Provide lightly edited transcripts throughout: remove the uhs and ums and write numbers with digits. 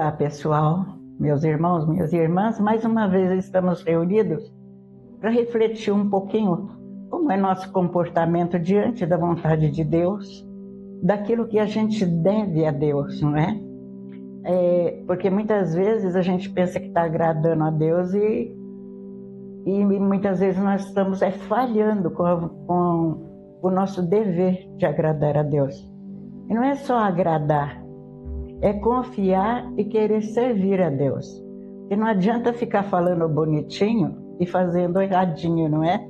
Olá, pessoal, meus irmãos, minhas irmãs. Mais uma vez estamos reunidos para refletir um pouquinho como é nosso comportamento diante da vontade de Deus, daquilo que a gente deve a Deus, não é? Porque muitas vezes a gente pensa que está agradando a Deus e muitas vezes nós estamos falhando com o nosso dever de agradar a Deus. E não é só agradar, é confiar e querer servir a Deus. E não adianta ficar falando bonitinho e fazendo erradinho, não é?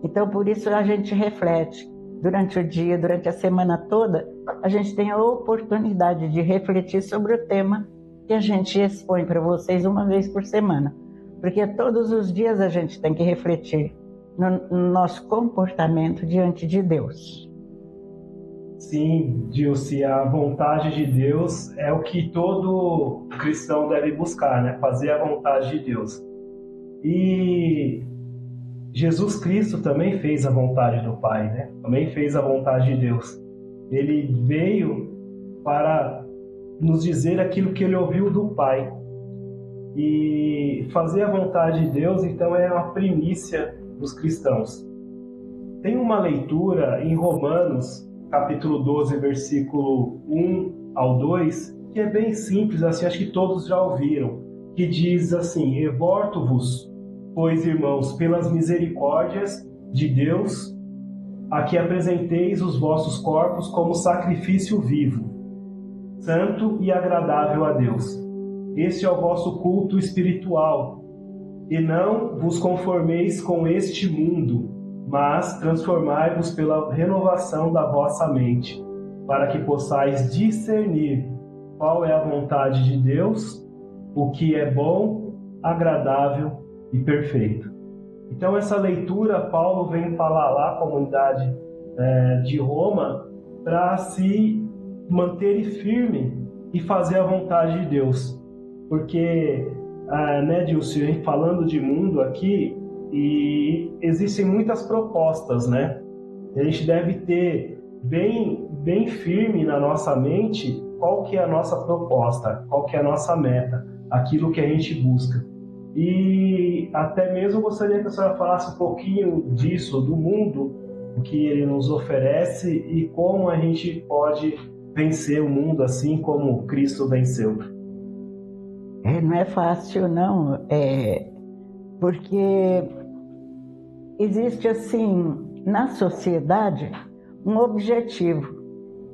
Então, por isso a gente reflete. Durante o dia, durante a semana toda, a gente tem a oportunidade de refletir sobre o tema que a gente expõe para vocês uma vez por semana. Porque todos os dias a gente tem que refletir no nosso comportamento diante de Deus. Sim, Dilce, a vontade de Deus é o que todo cristão deve buscar, né? Fazer a vontade de Deus. E Jesus Cristo também fez a vontade do Pai, né? Também fez a vontade de Deus. Ele veio para nos dizer aquilo que ele ouviu do Pai. E fazer a vontade de Deus, então, é uma primícia dos cristãos. Tem uma leitura em Romanos, capítulo 12, versículo 1 ao 2, que é bem simples, assim, acho que todos já ouviram, que diz assim: exorto-vos, pois, irmãos, pelas misericórdias de Deus, a que apresenteis os vossos corpos como sacrifício vivo, santo e agradável a Deus. Este é o vosso culto espiritual. E não vos conformeis com este mundo, mas transformai-vos pela renovação da vossa mente, para que possais discernir qual é a vontade de Deus, o que é bom, agradável e perfeito. Então, essa leitura, Paulo vem falar lá à comunidade de Roma para se manter firme e fazer a vontade de Deus. Porque, né, Dilce, falando de mundo aqui, e existem muitas propostas, né? A gente deve ter bem firme na nossa mente qual que é a nossa proposta, qual que é a nossa meta, aquilo que a gente busca. E até mesmo gostaria que a senhora falasse um pouquinho disso, do mundo, o que ele nos oferece e como a gente pode vencer o mundo assim como Cristo venceu. Não é fácil, não, porque existe, assim, na sociedade, um objetivo,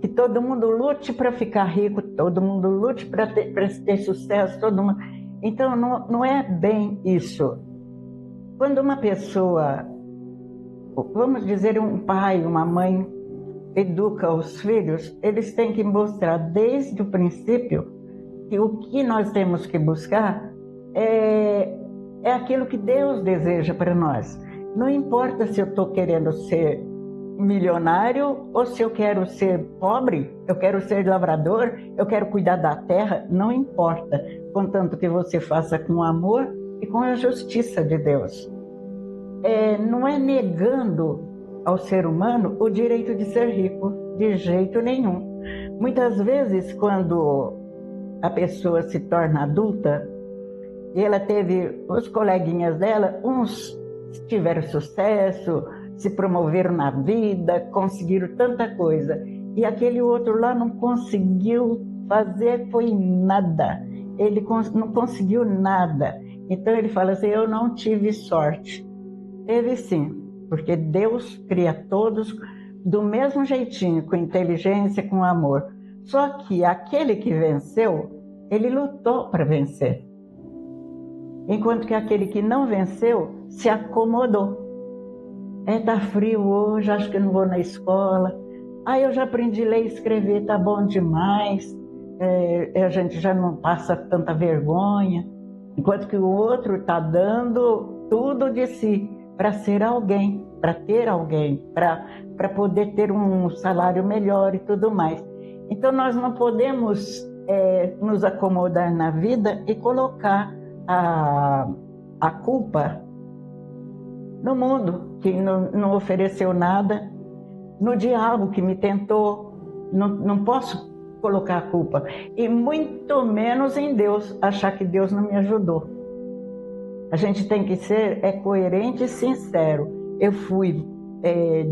que todo mundo lute para ficar rico, todo mundo lute para ter sucesso, todo mundo... Então, não é bem isso. Quando uma pessoa, vamos dizer, um pai, uma mãe, educa os filhos, eles têm que mostrar desde o princípio que o que nós temos que buscar é aquilo que Deus deseja para nós. Não importa se eu estou querendo ser milionário ou se eu quero ser pobre, eu quero ser lavrador, eu quero cuidar da terra, não importa, contanto que você faça com amor e com a justiça de Deus. Não é negando ao ser humano o direito de ser rico, de jeito nenhum. Muitas vezes, quando a pessoa se torna adulta, e ela teve os coleguinhas dela, uns tiveram sucesso, se promoveram na vida, conseguiram tanta coisa, e aquele outro lá não conseguiu fazer foi nada, ele não conseguiu nada. Então ele fala assim: eu não tive sorte. Teve sim, porque Deus cria todos do mesmo jeitinho, com inteligência, com amor. Só que aquele que venceu, ele lutou para vencer. Enquanto que aquele que não venceu, se acomodou. Tá frio hoje, acho que não vou na escola. Eu já aprendi a ler e escrever, tá bom demais. A gente já não passa tanta vergonha. Enquanto que o outro está dando tudo de si para ser alguém, para ter alguém, para poder ter um salário melhor e tudo mais. Então nós não podemos nos acomodar na vida e colocar a culpa no mundo, que não ofereceu nada, no diabo que me tentou. Não posso colocar a culpa. E muito menos em Deus, achar que Deus não me ajudou. A gente tem que ser coerente e sincero. Eu fui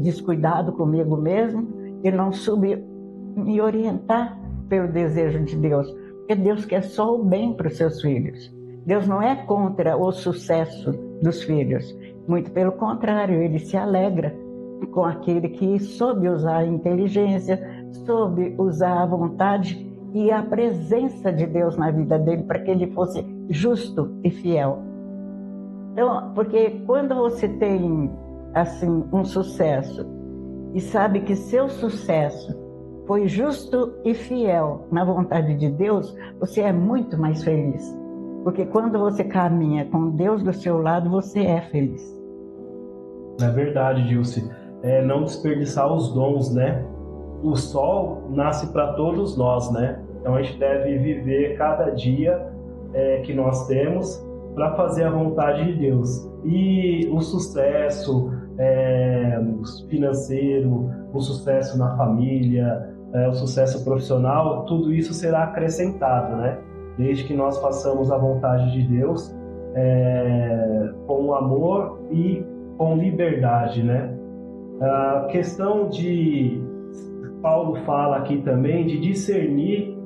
descuidado comigo mesmo e não soube me orientar pelo desejo de Deus. Porque Deus quer só o bem para os seus filhos. Deus não é contra o sucesso dos filhos. Muito pelo contrário, Ele se alegra com aquele que soube usar a inteligência, soube usar a vontade e a presença de Deus na vida dele para que ele fosse justo e fiel. Então, porque quando você tem assim um sucesso e sabe que seu sucesso foi justo e fiel na vontade de Deus, você é muito mais feliz. Porque quando você caminha com Deus do seu lado, você é feliz. É verdade, Dilce. Não desperdiçar os dons, né? O sol nasce para todos nós, né? Então a gente deve viver cada dia que nós temos para fazer a vontade de Deus. E o sucesso financeiro, o sucesso na família, o sucesso profissional, tudo isso será acrescentado, né? Desde que nós façamos a vontade de Deus com amor e com liberdade, né? A questão de Paulo fala aqui também de discernir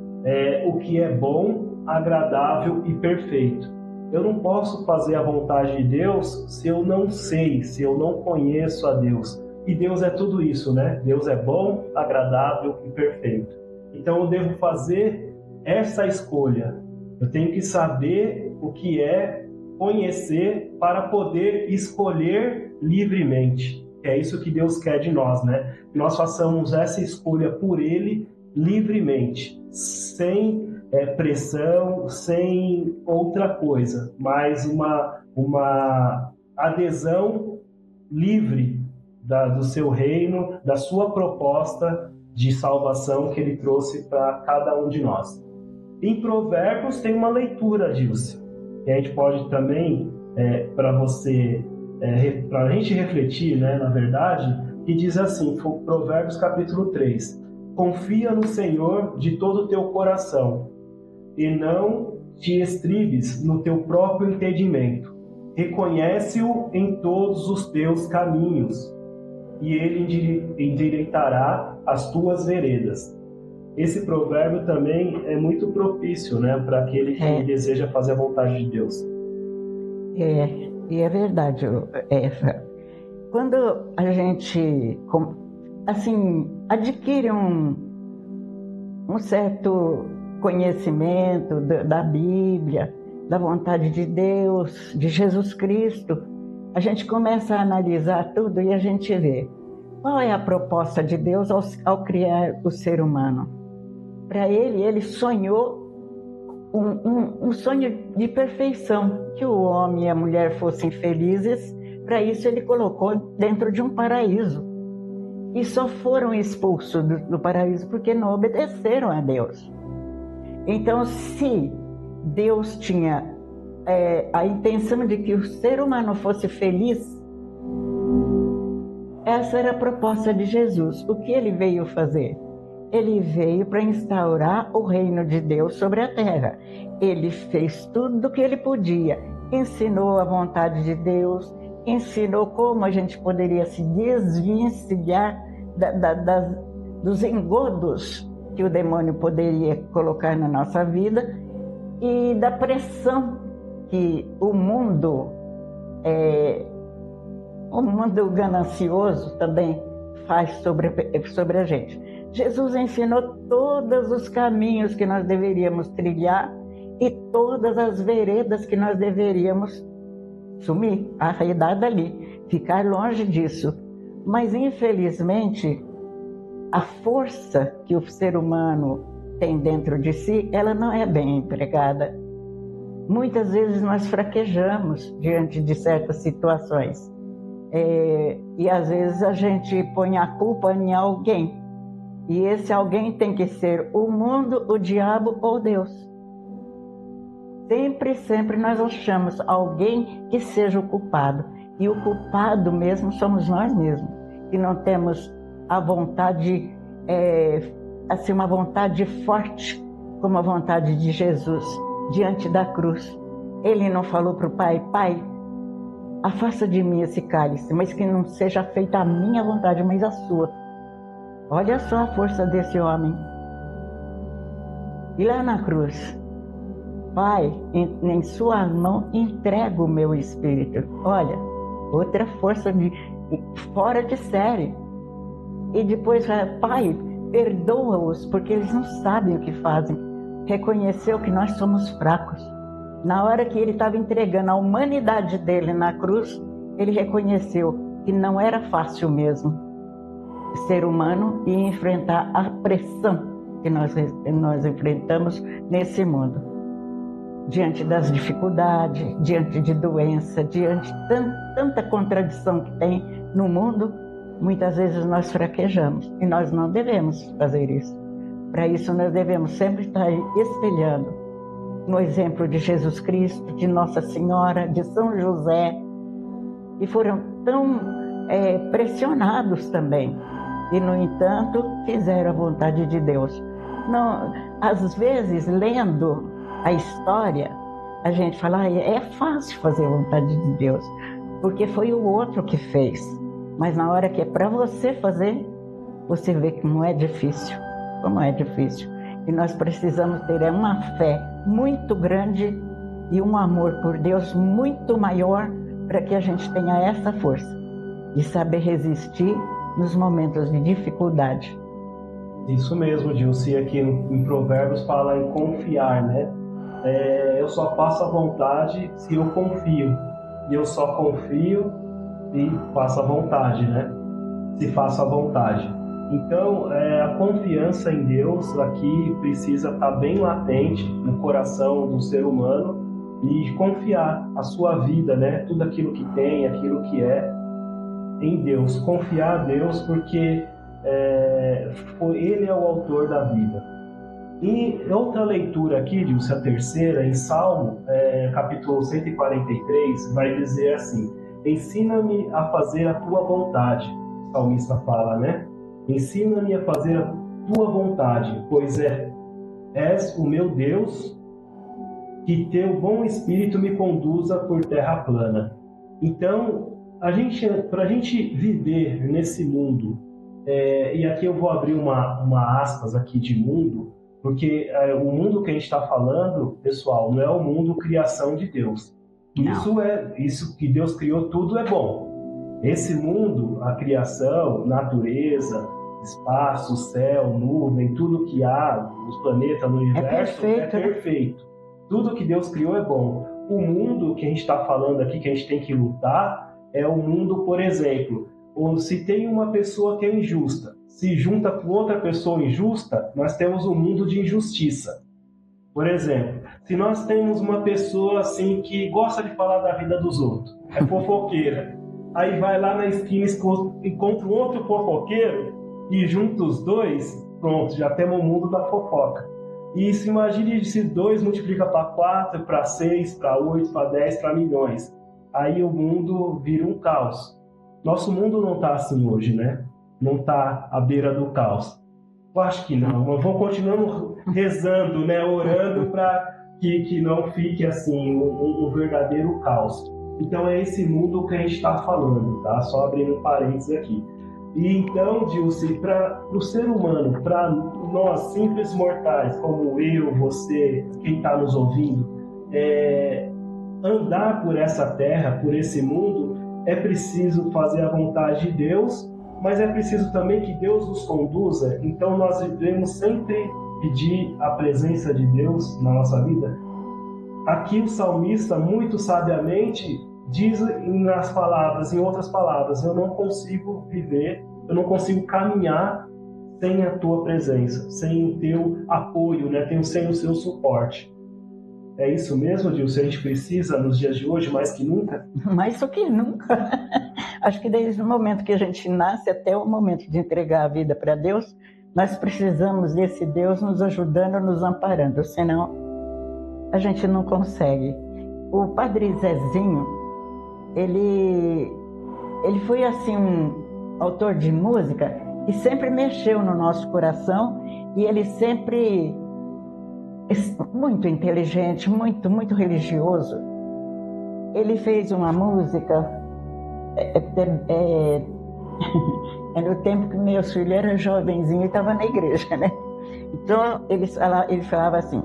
o que é bom, agradável e perfeito. Eu não posso fazer a vontade de Deus se eu não sei, se eu não conheço a Deus. E Deus é tudo isso, né? Deus é bom, agradável e perfeito. Então eu devo fazer essa escolha. Eu tenho que saber o que é conhecer para poder escolher livremente. É isso que Deus quer de nós, né? Que nós façamos essa escolha por Ele livremente, sem pressão, sem outra coisa, mas uma adesão livre do seu reino, da sua proposta de salvação que Ele trouxe para cada um de nós. Em Provérbios tem uma leitura, Dilce, que a gente pode também, para a gente refletir, né, na verdade, que diz assim, Provérbios capítulo 3, confia no Senhor de todo o teu coração e não te estribes no teu próprio entendimento. Reconhece-o em todos os teus caminhos e ele endireitará as tuas veredas. Esse provérbio também é muito propício, né, para aquele que deseja fazer a vontade de Deus. E é verdade. Quando a gente assim, adquire um certo conhecimento da Bíblia, da vontade de Deus, de Jesus Cristo, a gente começa a analisar tudo e a gente vê qual é a proposta de Deus ao criar o ser humano. Para ele sonhou um sonho de perfeição, que o homem e a mulher fossem felizes. Para isso ele colocou dentro de um paraíso. E só foram expulsos do paraíso porque não obedeceram a Deus. Então, se Deus tinha a intenção de que o ser humano fosse feliz, essa era a proposta de Jesus. O que ele veio fazer? Ele veio para instaurar o reino de Deus sobre a terra. Ele fez tudo o que ele podia. Ensinou a vontade de Deus, ensinou como a gente poderia se desvencilhar dos engodos que o demônio poderia colocar na nossa vida e da pressão que o mundo ganancioso também faz sobre a gente. Jesus ensinou todos os caminhos que nós deveríamos trilhar e todas as veredas que nós deveríamos sumir, arredar dali, ficar longe disso. Mas, infelizmente, a força que o ser humano tem dentro de si, ela não é bem empregada. Muitas vezes nós fraquejamos diante de certas situações. E às vezes a gente põe a culpa em alguém. E esse alguém tem que ser o mundo, o diabo ou Deus. Sempre nós achamos alguém que seja o culpado. E o culpado mesmo somos nós mesmos, que não temos a vontade assim, uma vontade forte, como a vontade de Jesus, diante da cruz. Ele não falou para o Pai: Pai, afasta de mim esse cálice, mas que não seja feita a minha vontade, mas a sua. Olha só a força desse homem. E lá na cruz: Pai, em sua mão entrego o meu espírito. Olha, outra força fora de série. E depois: Pai, perdoa-os, porque eles não sabem o que fazem. Reconheceu que nós somos fracos. Na hora que ele estava entregando a humanidade dele na cruz, ele reconheceu que não era fácil mesmo ser humano e enfrentar a pressão que nós enfrentamos nesse mundo. Diante das dificuldades, diante de doença, diante de tanta contradição que tem no mundo, muitas vezes nós fraquejamos e nós não devemos fazer isso. Para isso nós devemos sempre estar espelhando no exemplo de Jesus Cristo, de Nossa Senhora, de São José, que foram tão pressionados também e, no entanto, fizeram a vontade de Deus. Não, às vezes, lendo a história, a gente fala: é fácil fazer a vontade de Deus, porque foi o outro que fez. Mas na hora que é para você fazer, você vê que não é difícil. Como é difícil. E nós precisamos ter uma fé muito grande e um amor por Deus muito maior, para que a gente tenha essa força de saber resistir nos momentos de dificuldade. Isso mesmo, Dilce. Aqui em Provérbios fala em confiar, né? Eu só faço a vontade se eu confio. E eu só confio e faço a vontade, né? Se faço a vontade. Então, a confiança em Deus aqui precisa estar bem latente no coração do ser humano e confiar a sua vida, né? Tudo aquilo que tem, aquilo que é, em Deus. Confiar a Deus porque Ele é o autor da vida. E outra leitura aqui, Dilce, a terceira, em Salmo, capítulo 143, vai dizer assim: ensina-me a fazer a tua vontade. O salmista fala, né? Ensina-me a fazer a tua vontade, pois és o meu Deus, que teu bom espírito me conduza por terra plana. Então, para a gente viver nesse mundo, e aqui eu vou abrir uma aspas aqui de mundo, porque o mundo que a gente está falando, pessoal, não é o mundo criação de Deus. Isso que Deus criou, tudo é bom. Esse mundo, a criação, natureza, espaço, céu, nuvem, tudo que há, os planetas no universo, é perfeito. Tudo que Deus criou é bom. O mundo que a gente está falando aqui, que a gente tem que lutar, é o mundo, por exemplo, onde se tem uma pessoa que é injusta, se junta com outra pessoa injusta, nós temos um mundo de injustiça. Por exemplo, se nós temos uma pessoa assim que gosta de falar da vida dos outros, é fofoqueira, aí vai lá na esquina e encontra um outro fofoqueiro e junta os dois, pronto, já temos o mundo da fofoca. E se imagine se 2 multiplica para 4, para 6, para 8, para 10, para milhões. Aí o mundo vira um caos. Nosso mundo não está assim hoje, né? Não está à beira do caos. Eu acho que não. Mas vou continuando rezando, né? Orando para que não fique assim um verdadeiro caos. Então é esse mundo que a gente está falando, tá? Só abrindo um parênteses aqui. E então, Dilce, para o ser humano, para nós simples mortais, como eu, você, quem está nos ouvindo, andar por essa terra, por esse mundo, é preciso fazer a vontade de Deus, mas é preciso também que Deus nos conduza. Então nós devemos sempre pedir a presença de Deus na nossa vida. Aqui o salmista, muito sabiamente, diz em outras palavras, eu não consigo viver, eu não consigo caminhar sem a tua presença, sem o teu apoio, né? Sem o seu suporte. É isso mesmo, Dilce? A gente precisa, nos dias de hoje, mais que nunca? Mais do que nunca. Acho que desde o momento que a gente nasce até o momento de entregar a vida para Deus, nós precisamos desse Deus nos ajudando, nos amparando, senão a gente não consegue. O Padre Zezinho, ele foi assim um autor de música e sempre mexeu no nosso coração, e ele sempre muito inteligente, muito religioso. Ele fez uma música no tempo que meu filho era jovenzinho e estava na igreja, né? Então ele falava assim: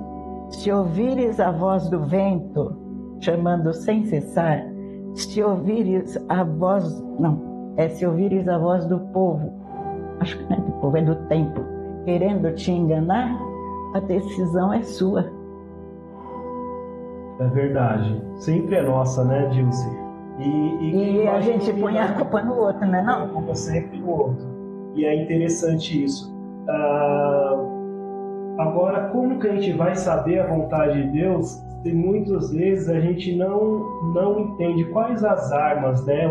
se ouvires a voz do vento chamando sem cessar, se ouvires a voz do povo, acho que não é do povo, é do tempo, querendo te enganar, a decisão é sua. É verdade. Sempre é nossa, né, Dilce? E a gente põe a culpa no outro, né? Não? A culpa sempre no outro. E é interessante isso. Agora, como que a gente vai saber a vontade de Deus se muitas vezes a gente não entende quais as armas, né?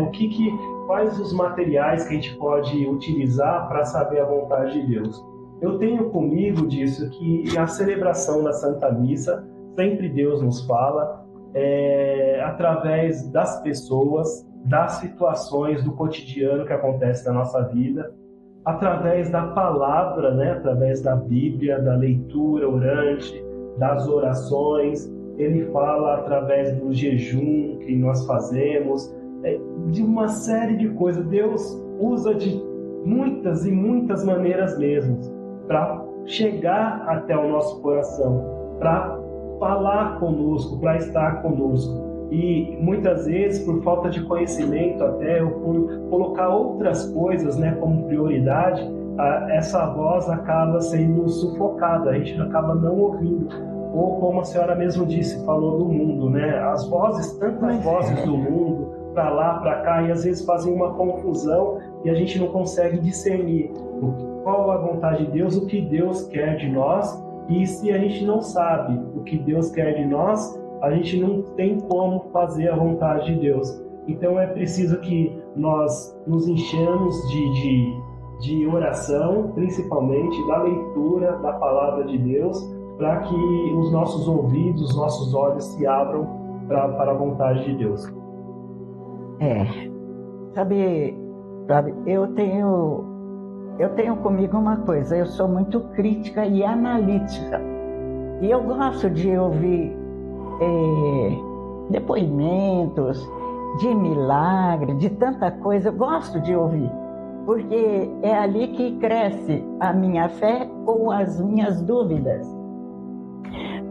Quais os materiais que a gente pode utilizar para saber a vontade de Deus? Eu tenho comigo disso que a celebração da Santa Missa, sempre Deus nos fala, através das pessoas, das situações do cotidiano que acontece na nossa vida, através da palavra, né? Através da Bíblia, da leitura orante, das orações. Ele fala através do jejum que nós fazemos, de uma série de coisas. Deus usa de muitas e muitas maneiras mesmo para chegar até o nosso coração, para falar conosco, para estar conosco. E muitas vezes, por falta de conhecimento até, ou por colocar outras coisas, né, como prioridade, essa voz acaba sendo sufocada, a gente acaba não ouvindo. Ou como a senhora mesmo disse, falou do mundo, né? As vozes, tantas vozes do mundo, para lá, para cá, e às vezes fazem uma confusão e a gente não consegue discernir qual a vontade de Deus, o que Deus quer de nós. E se a gente não sabe o que Deus quer de nós, a gente não tem como fazer a vontade de Deus. Então é preciso que nós nos enchamos de oração, principalmente da leitura da palavra de Deus, para que os nossos ouvidos, os nossos olhos se abram para a vontade de Deus. Sabe, eu tenho comigo uma coisa: eu sou muito crítica e analítica, e eu gosto de ouvir depoimentos de milagre, de tanta coisa. Eu gosto de ouvir, porque é ali que cresce a minha fé ou as minhas dúvidas.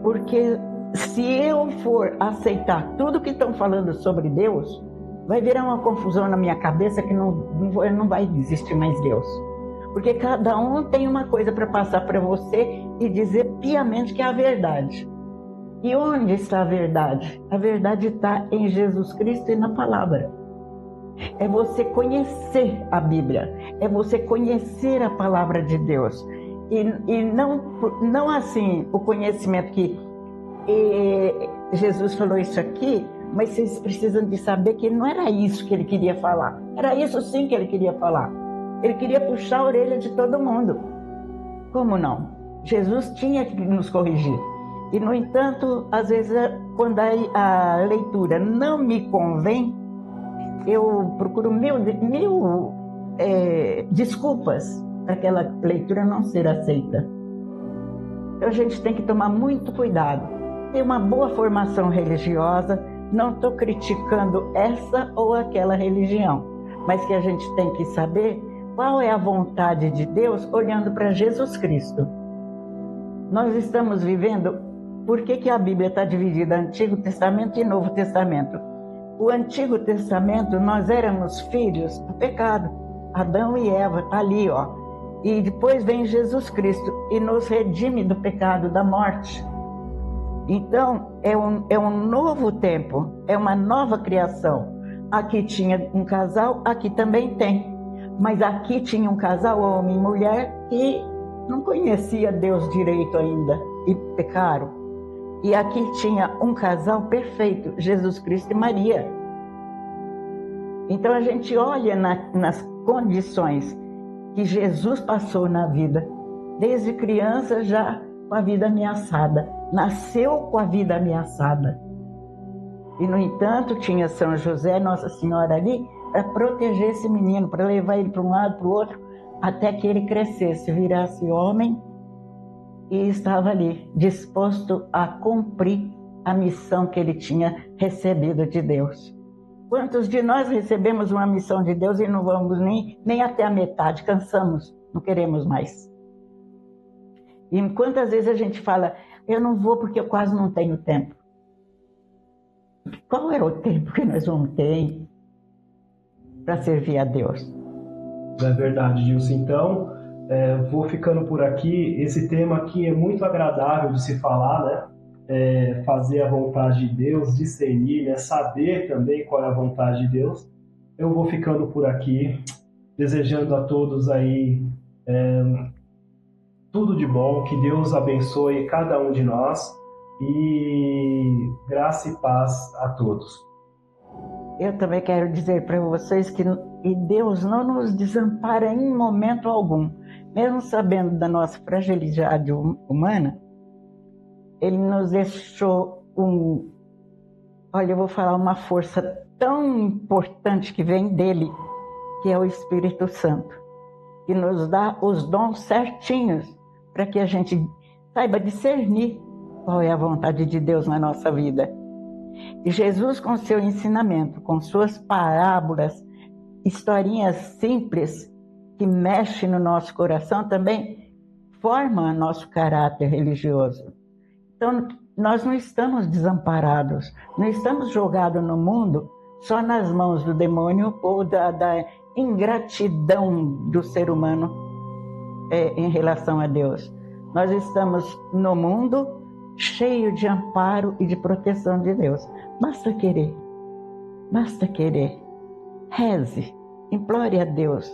Porque se eu for aceitar tudo que estão falando sobre Deus, vai virar uma confusão na minha cabeça que não vai existir mais Deus. Porque cada um tem uma coisa para passar para você e dizer piamente que é a verdade. E onde está a verdade? A verdade está em Jesus Cristo e na palavra. É você conhecer a Bíblia, é você conhecer a palavra de Deus. E não assim o conhecimento que Jesus falou isso aqui, mas vocês precisam de saber que não era isso que ele queria falar. Era isso sim que ele queria falar. Ele queria puxar a orelha de todo mundo. Como não? Jesus tinha que nos corrigir. E, no entanto, às vezes, quando a leitura não me convém, eu procuro mil desculpas para aquela leitura não ser aceita. Então, a gente tem que tomar muito cuidado. Ter uma boa formação religiosa, não estou criticando essa ou aquela religião, mas que a gente tem que saber qual é a vontade de Deus olhando para Jesus Cristo. Nós estamos vivendo... Por que a Bíblia está dividida em Antigo Testamento e Novo Testamento? O Antigo Testamento, nós éramos filhos do pecado. Adão e Eva, está ali, ó. E depois vem Jesus Cristo e nos redime do pecado, da morte. Então, é um novo tempo, é uma nova criação. Aqui tinha um casal, aqui também tem. Mas aqui tinha um casal, homem e mulher, que não conhecia Deus direito ainda e pecaram. E aqui tinha um casal perfeito, Jesus Cristo e Maria. Então a gente olha nas condições que Jesus passou na vida, desde criança já com a vida ameaçada, nasceu com a vida ameaçada. E no entanto tinha São José, Nossa Senhora ali, para proteger esse menino, para levar ele para um lado, para o outro, até que ele crescesse, virasse homem e estava ali, disposto a cumprir a missão que ele tinha recebido de Deus. Quantos de nós recebemos uma missão de Deus e não vamos nem até a metade, cansamos, não queremos mais? E quantas vezes a gente fala, eu não vou porque eu quase não tenho tempo. Qual é o tempo que nós vamos ter para servir a Deus? É verdade, Gilson. Então, vou ficando por aqui. Esse tema aqui é muito agradável de se falar, né? Fazer a vontade de Deus, discernir, né? Saber também qual é a vontade de Deus. Eu vou ficando por aqui, desejando a todos aí tudo de bom, que Deus abençoe cada um de nós e graça e paz a todos. Eu também quero dizer para vocês que Deus não nos desampara em momento algum, mesmo sabendo da nossa fragilidade humana. Ele nos deixou eu vou falar uma força tão importante que vem dele, que é o Espírito Santo, que nos dá os dons certinhos para que a gente saiba discernir qual é a vontade de Deus na nossa vida. E Jesus, com seu ensinamento, com suas parábolas, historinhas simples que mexem no nosso coração, também forma nosso caráter religioso. Então, nós não estamos desamparados, não estamos jogados no mundo só nas mãos do demônio ou da ingratidão do ser humano em relação a Deus. Nós estamos no mundo cheio de amparo e de proteção de Deus. Basta querer, reze, implore a Deus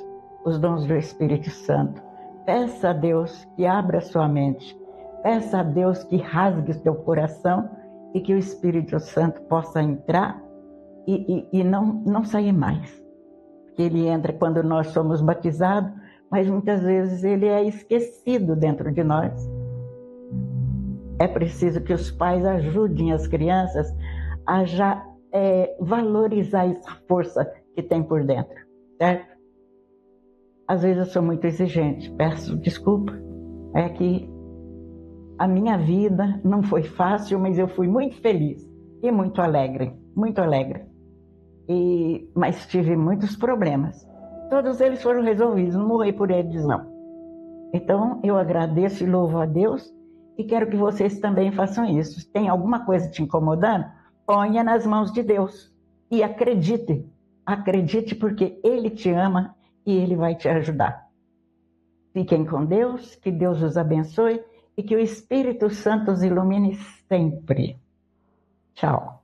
os dons do Espírito Santo, peça a Deus que abra a sua mente, peça a Deus que rasgue o seu coração e que o Espírito Santo possa entrar e não sair mais. Porque ele entra quando nós somos batizados, mas muitas vezes ele é esquecido dentro de nós. É preciso que os pais ajudem as crianças a já valorizar essa força que tem por dentro, certo? Às vezes eu sou muito exigente, peço desculpa. É que a minha vida não foi fácil, mas eu fui muito feliz e muito alegre, mas tive muitos problemas. Todos eles foram resolvidos, não morri por eles, não. Então, eu agradeço e louvo a Deus e quero que vocês também façam isso. Se tem alguma coisa te incomodando, ponha nas mãos de Deus e acredite. Acredite porque Ele te ama e Ele vai te ajudar. Fiquem com Deus, que Deus os abençoe e que o Espírito Santo os ilumine sempre. Tchau.